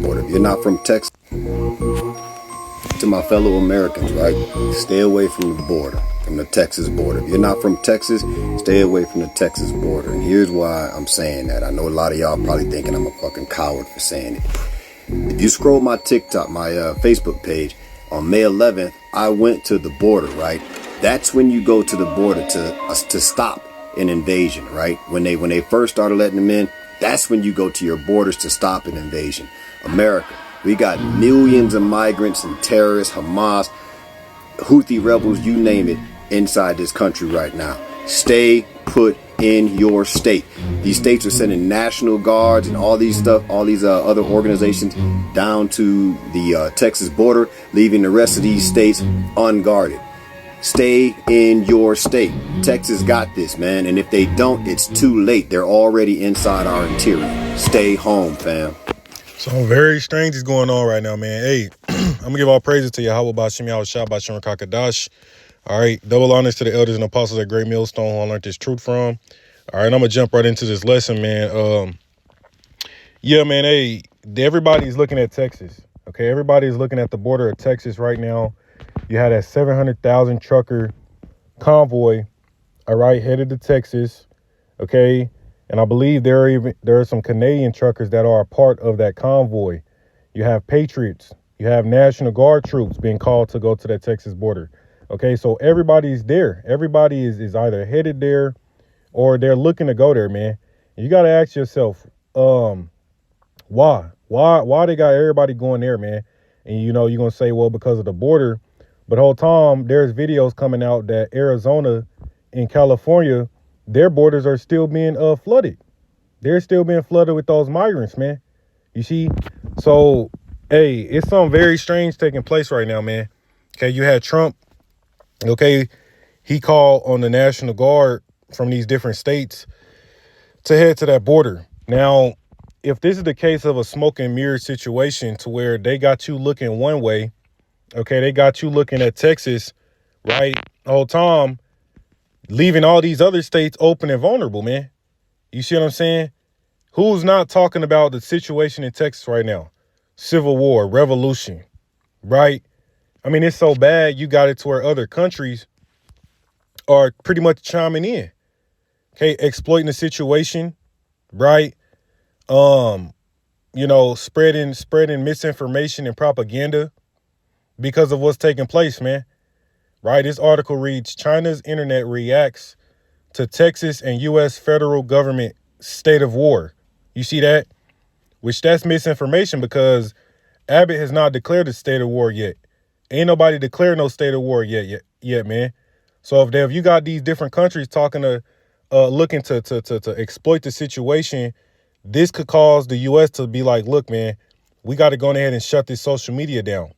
border. If you're not from Texas, to my fellow Americans, right? Stay away from the border, from the Texas border. If you're not from Texas, stay away from the Texas border. And here's why I'm saying that. I know a lot of y'all probably thinking I'm a fucking coward for saying it. If you scroll my TikTok, my Facebook page, on May 11th, I went to the border, right? That's when you go to the border to stop an invasion, right? When they first started letting them in, that's when you go to your borders to stop an invasion. America, we got millions of migrants and terrorists, Hamas, Houthi rebels, you name it, inside this country right now. Stay put in your state. These states are sending National Guards and all these other organizations down to the Texas border, leaving the rest of these states unguarded. Stay in your state. Texas got this, man. And if they don't, it's too late. They're already inside our interior. Stay home, fam. Something very strange is going on right now, man. Hey, I'm going to give all praises to Yahweh Bashim Yahushua Bashim Kakadash. All right, double honors to the elders and apostles at Great Millstone who I learned this truth from. All right, I'm going to jump right into this lesson, man. Yeah, man, hey, everybody's looking at Texas, okay? Everybody's looking at the border of Texas right now. You had that 700,000 trucker convoy, all right, headed to Texas, okay? And I believe there are some Canadian truckers that are a part of that convoy. You have patriots. You have National Guard troops being called to go to that Texas border. Okay, so everybody's there. Everybody is either headed there or they're looking to go there, man. You got to ask yourself, why? Why they got everybody going there, man? And, you know, you're going to say, well, because of the border. But whole time, there's videos coming out that Arizona and California, their borders are still being flooded. They're still being flooded with those migrants, man. You see? So, hey, it's something very strange taking place right now, man. Okay, you had Trump. Okay, he called on the National Guard from these different states to head to that border. Now, if this is the case of a smoke and mirror situation to where they got you looking one way, okay, they got you looking at Texas, right, the whole time, leaving all these other states open and vulnerable, man. You see what I'm saying? Who's not talking about the situation in Texas right now? Civil war, revolution, right? I mean, it's so bad, you got it to where other countries are pretty much chiming in, okay, exploiting the situation, right? You know, spreading misinformation and propaganda because of what's taking place, man. Right? This article reads, China's internet reacts to Texas and U.S. federal government state of war. You see that? Which that's misinformation because Abbott has not declared a state of war yet. Ain't nobody declared no state of war yet, man. So if you got these different countries talking to, looking to exploit the situation, this could cause the U.S. to be like, look, man, we got to go ahead and shut this social media down.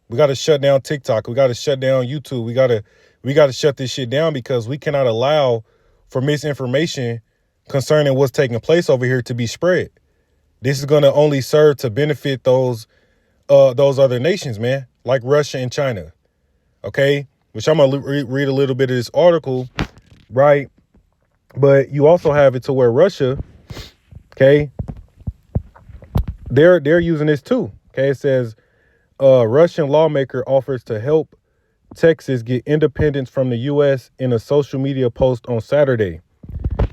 We got to shut down TikTok. We got to shut down YouTube. We got to shut this shit down because we cannot allow for misinformation concerning what's taking place over here to be spread. This is going to only serve to benefit those other nations, man, like Russia and China. Okay, which I'm gonna read a little bit of this article, right? But you also have it to where Russia, okay, they're using this too. Okay, it says Russian lawmaker offers to help Texas get independence from the U.S. in a social media post on Saturday,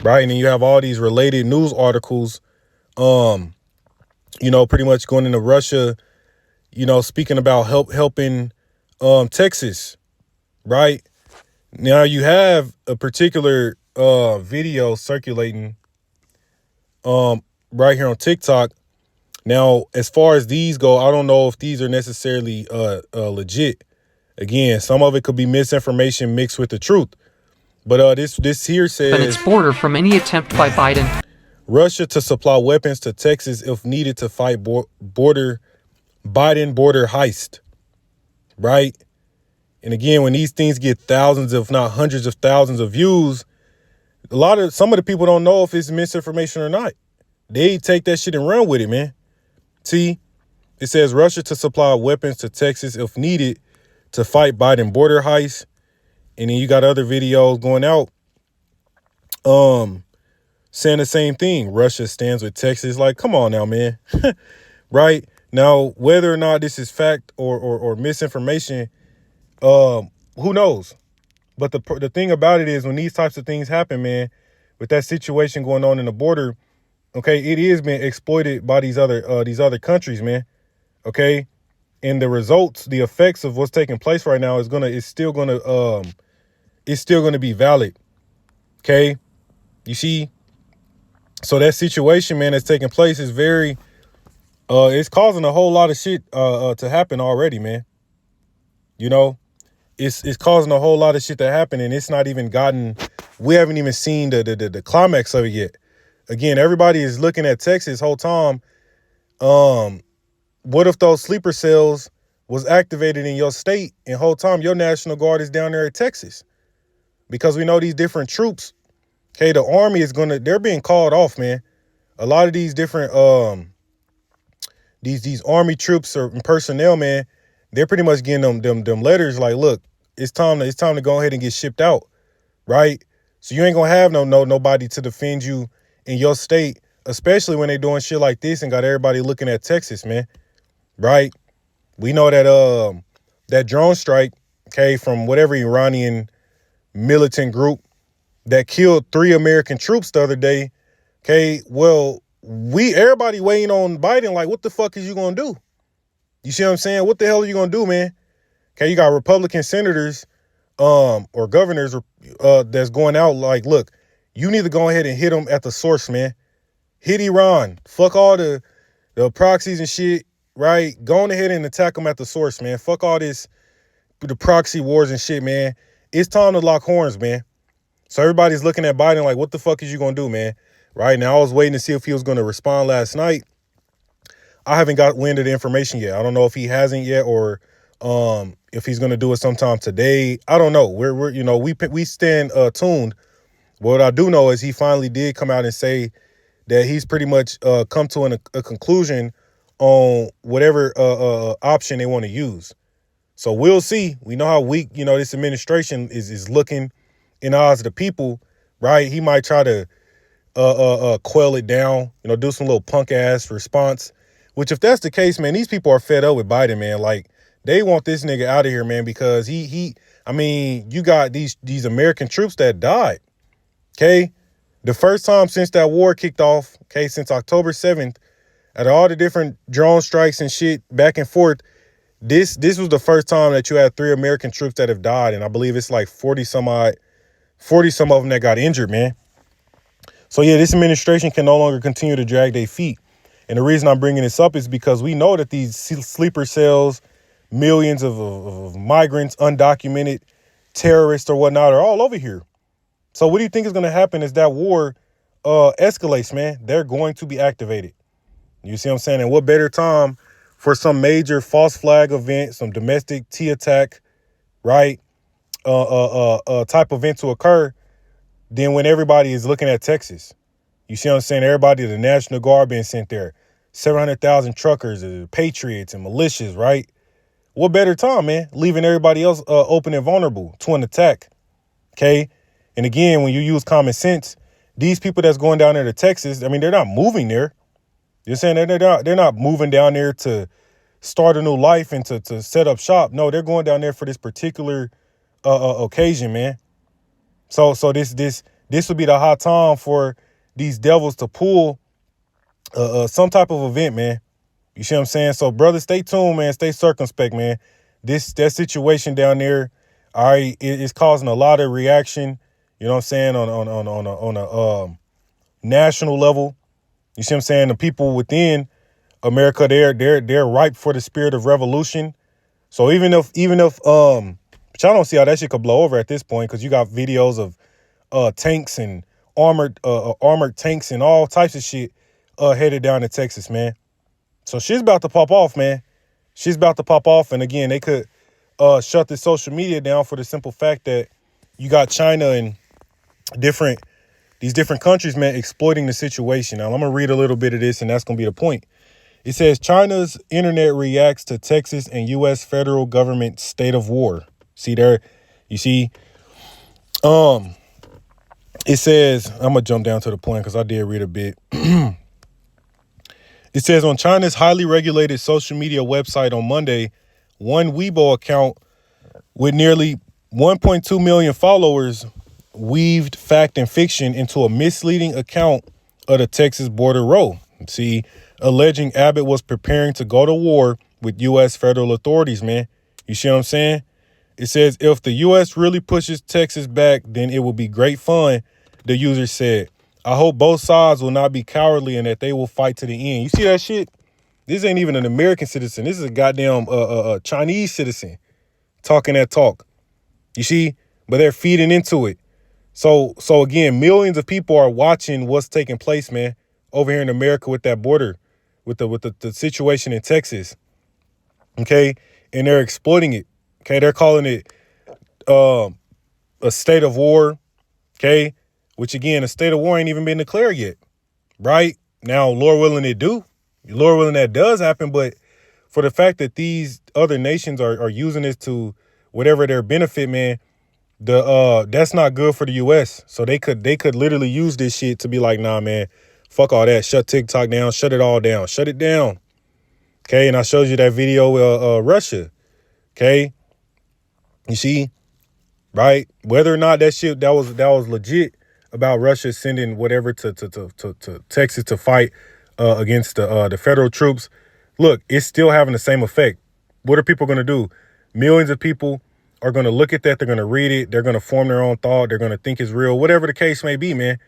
right? And then you have all these related news articles, you know, pretty much going into Russia, you know, speaking about helping Texas, right? Now you have a particular video circulating right here on TikTok. Now, as far as these go, I don't know if these are necessarily legit. Again, some of it could be misinformation mixed with the truth. But this here says and its border from any attempt by Biden. Russia to supply weapons to Texas if needed to fight Biden border heist. Right? And again, when these things get thousands, if not hundreds of thousands of views, some of the people don't know if it's misinformation or not. They take that shit and run with it, man. See, it says Russia to supply weapons to Texas if needed to fight Biden border heist. And then you got other videos going out saying the same thing. Russia stands with Texas. Like, come on now, man. Right? Now, whether or not this is fact or misinformation, who knows? But the thing about it is, when these types of things happen, man, with that situation going on in the border, okay, it is being exploited by these other countries, man. Okay, and the results, the effects of what's taking place right now is still gonna be valid. Okay, you see, so that situation, man, that's taking place is very, it's causing a whole lot of shit to happen already, man. You know, it's causing a whole lot of shit to happen, and it's not even we haven't even seen the climax of it yet. Again, everybody is looking at Texas whole time. What if those sleeper cells was activated in your state, and whole time your National Guard is down there at Texas? Because we know these different troops, okay, the Army they're being called off, man. A lot of these different these Army troops or personnel, man, they're pretty much getting them letters like, look, it's time to go ahead and get shipped out, right? So you ain't gonna have nobody to defend you in your state, especially when they doing shit like this and got everybody looking at Texas, man. Right? We know that that drone strike, okay, from whatever Iranian militant group that killed 3 American troops the other day. Okay, well, everybody waiting on Biden, like, what the fuck is you gonna do? You see what I'm saying? What the hell are you gonna do, man? Okay, you got Republican senators or governors that's going out like, look, you need to go ahead and hit them at the source, man. Hit Iran. Fuck all the proxies and shit, right? Go on ahead and attack them at the source, man. Fuck all this, the proxy wars and shit, man. It's time to lock horns, man. So everybody's looking at Biden like, what the fuck is you gonna do, man? Right now, I was waiting to see if he was gonna respond last night. I haven't got wind of the information yet. I don't know if he hasn't yet or if he's gonna do it sometime today. I don't know. We stand tuned. What I do know is he finally did come out and say that he's pretty much come to a conclusion on whatever option they want to use. So we'll see. We know how weak, this administration is looking in the eyes of the people, right? He might try to quell it down, do some little punk ass response, which if that's the case, man, these people are fed up with Biden, man. Like, they want this nigga out of here, man, because you got these American troops that died. Okay. The first time since that war kicked off, okay, since October 7th, at all the different drone strikes and shit back and forth, this was the first time that you had 3 American troops that have died. And I believe it's like 40 some of them that got injured, man. So yeah, this administration can no longer continue to drag their feet. And the reason I'm bringing this up is because we know that these sleeper cells, millions of migrants, undocumented terrorists or whatnot are all over here. So what do you think is going to happen as that war escalates, man? They're going to be activated. You see what I'm saying? And what better time for some major false flag event, some domestic T attack, right? Type event to occur than when everybody is looking at Texas. You see what I'm saying? Everybody, the National Guard being sent there, 700,000 truckers, patriots and militias, right? What better time, man? Leaving everybody else open and vulnerable to an attack. Okay. And again, when you use common sense, these people that's going down there to Texas, they're not moving there. You're saying they're not moving down there to start a new life and to set up shop. No, they're going down there for this particular occasion, man. So this would be the hot time for these devils to pull some type of event, man. You see what I'm saying? So, brother, stay tuned, man. Stay circumspect, man. That situation down there, all right, it's causing a lot of reaction. You know what I'm saying, on a national level. You see what I'm saying? The people within America, they're ripe for the spirit of revolution. So even if which I don't see how that shit could blow over at this point, because you got videos of tanks and armored tanks and all types of shit headed down to Texas, man. So she's about to pop off, man. She's about to pop off, and again, they could shut the social media down for the simple fact that you got China and these different countries, man, exploiting the situation. Now, I'm going to read a little bit of this, and that's going to be the point. It says, China's internet reacts to Texas and U.S. federal government state of war. See there? You see? It says, I'm going to jump down to the point because I did read a bit. It says on China's highly regulated social media website on Monday, one Weibo account with nearly 1.2 million followers weaved fact and fiction into a misleading account of the Texas border row. See, alleging Abbott was preparing to go to war with U.S. federal authorities, man. You see what I'm saying? It says, if the U.S. really pushes Texas back, then it will be great fun, the user said. I hope both sides will not be cowardly and that they will fight to the end. You see that shit? This ain't even an American citizen. This is a goddamn Chinese citizen talking that talk. You see? But they're feeding into it. So again, millions of people are watching what's taking place, man, over here in America with that border, with the situation in Texas. Okay? And they're exploiting it. Okay? They're calling it a state of war. Okay? Which again, a state of war ain't even been declared yet. Right? Now, Lord willing it do. Lord willing that does happen, but for the fact that these other nations are using this to whatever their benefit, man, that's not good for the US. So they could literally use this shit to be like, nah, man, fuck all that. Shut TikTok down. Shut it all down. Shut it down. Okay. And I showed you that video Russia. Okay. You see, right? Whether or not that shit that was legit about Russia sending whatever to Texas to fight against the federal troops. Look, it's still having the same effect. What are people going to do? Millions of people are going to look at that. They're going to read it. They're going to form their own thought. They're going to think it's real, whatever the case may be, man.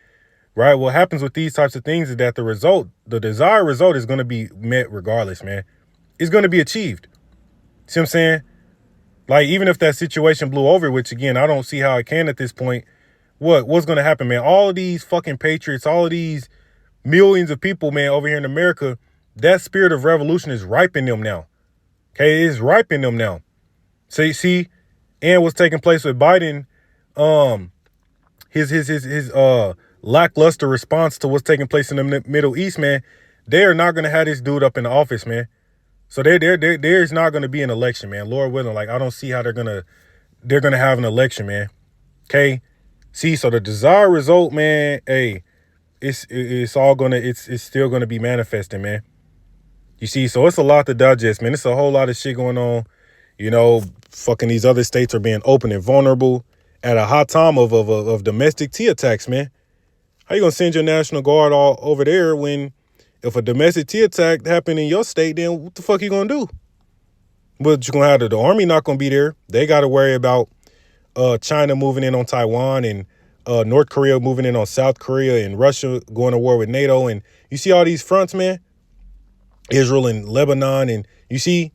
Right? What happens with these types of things is that the desired result is going to be met regardless, man. It's going to be achieved. See what I'm saying? Like, even if that situation blew over, which again, I don't see how it can at this point. What's going to happen, man? All of these fucking patriots, all of these millions of people, man, over here in America, that spirit of revolution is ripe in them now. Okay, it is ripe in them now. So you see, and what's taking place with Biden, his lackluster response to what's taking place in the Middle East, man, they are not going to have this dude up in the office, man. So there's not going to be an election, man. Lord willing, like, I don't see how they're going to have an election, man. Okay. See, so the desired result, man, hey, it's still going to be manifesting, man. You see, so it's a lot to digest, man. It's a whole lot of shit going on. You know, fucking these other states are being open and vulnerable at a hot time of domestic T attacks, man. How you going to send your National Guard all over there when if a domestic T attack happened in your state, then what the fuck you going to do? But you're going to have the army not going to be there. They got to worry about China moving in on Taiwan and North Korea moving in on South Korea and Russia going to war with NATO. And you see all these fronts, man, Israel and Lebanon. And you see,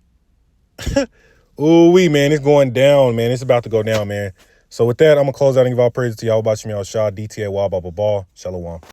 ooh-wee, man, it's going down, man. It's about to go down, man. So with that, I'm going to close out and give all praises to Yahweh Bashim Yahweh Shah, DTA, Wah, Baba Ball, Shalom.